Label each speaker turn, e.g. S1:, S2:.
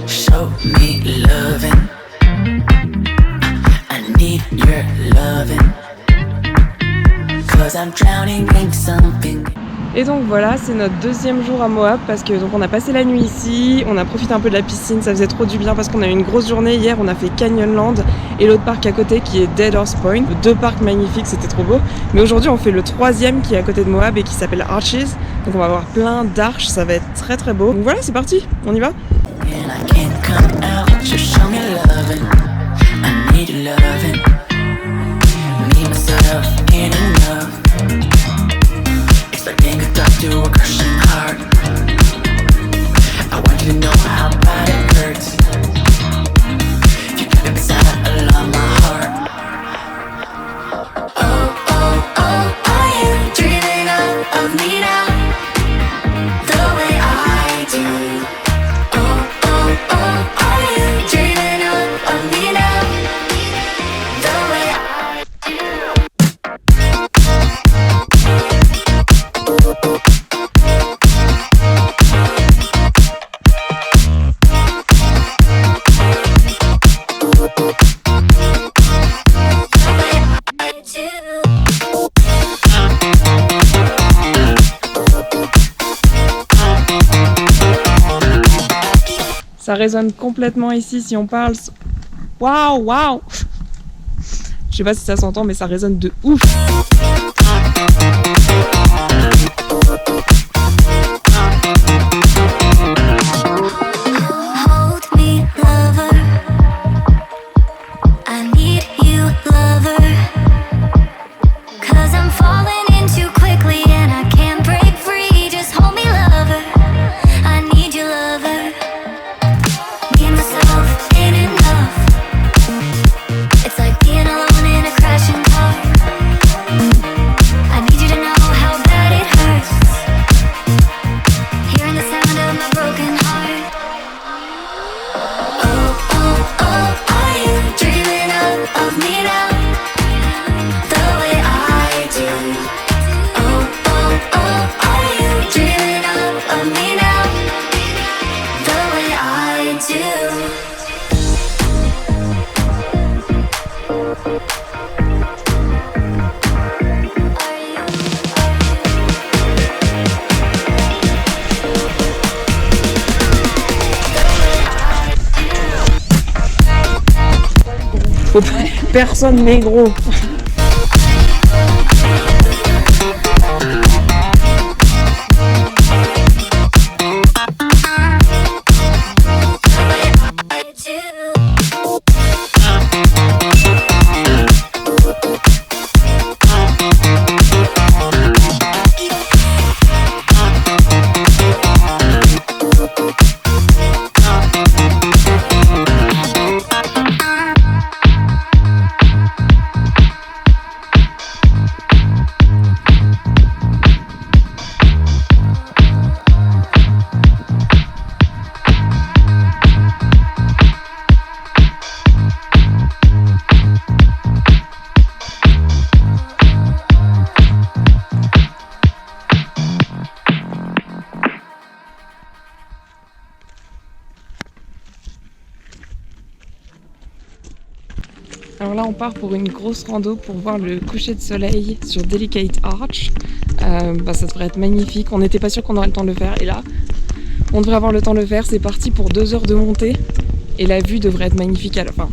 S1: Show me loving. I need your loving. 'Cause I'm drowning in something.
S2: Et donc voilà, c'est notre deuxième jour à Moab parce que donc on a passé la nuit ici, on a profité un peu de la piscine, ça faisait trop du bien parce qu'on a eu une grosse journée hier, on a fait Canyonland et l'autre parc à côté qui est Dead Horse Point. Deux parcs magnifiques, c'était trop beau. Mais aujourd'hui on fait le troisième qui est à côté de Moab et qui s'appelle Arches. Donc on va avoir plein d'arches, ça va être très très beau. Donc voilà, c'est parti, on y va.
S1: Expecting a thought to a crushing heart. I want you to know how bad it hurts. If you keep it beside along my heart. Oh, oh, oh, are you dreaming of me now? The way I do. Oh, oh, oh, are you dreaming of me now? The way I do.
S2: Ça résonne complètement ici si on parle. Waouh, waouh. Je sais pas si ça s'entend, mais ça résonne de ouf.
S1: Hold me, lover. I need you, lover. 'Cause I'm falling in too quickly and I can't break free. Just hold me, lover. I need you, lover. Me and myself ain't enough. It's like being alone in a crashing car. I need you to know how bad it hurts. Hearing the sound of my broken heart. Oh, oh, oh, are you dreaming of me now? The way I do. Oh, oh, oh, are you dreaming of me now? The way I do.
S2: Personne n'est gros. Alors là on part pour une grosse rando pour voir le coucher de soleil sur Delicate Arch. Ça devrait être magnifique, on n'était pas sûr qu'on aurait le temps de le faire et là on devrait avoir le temps de le faire. C'est parti pour 2 heures de montée et la vue devrait être magnifique à la fin.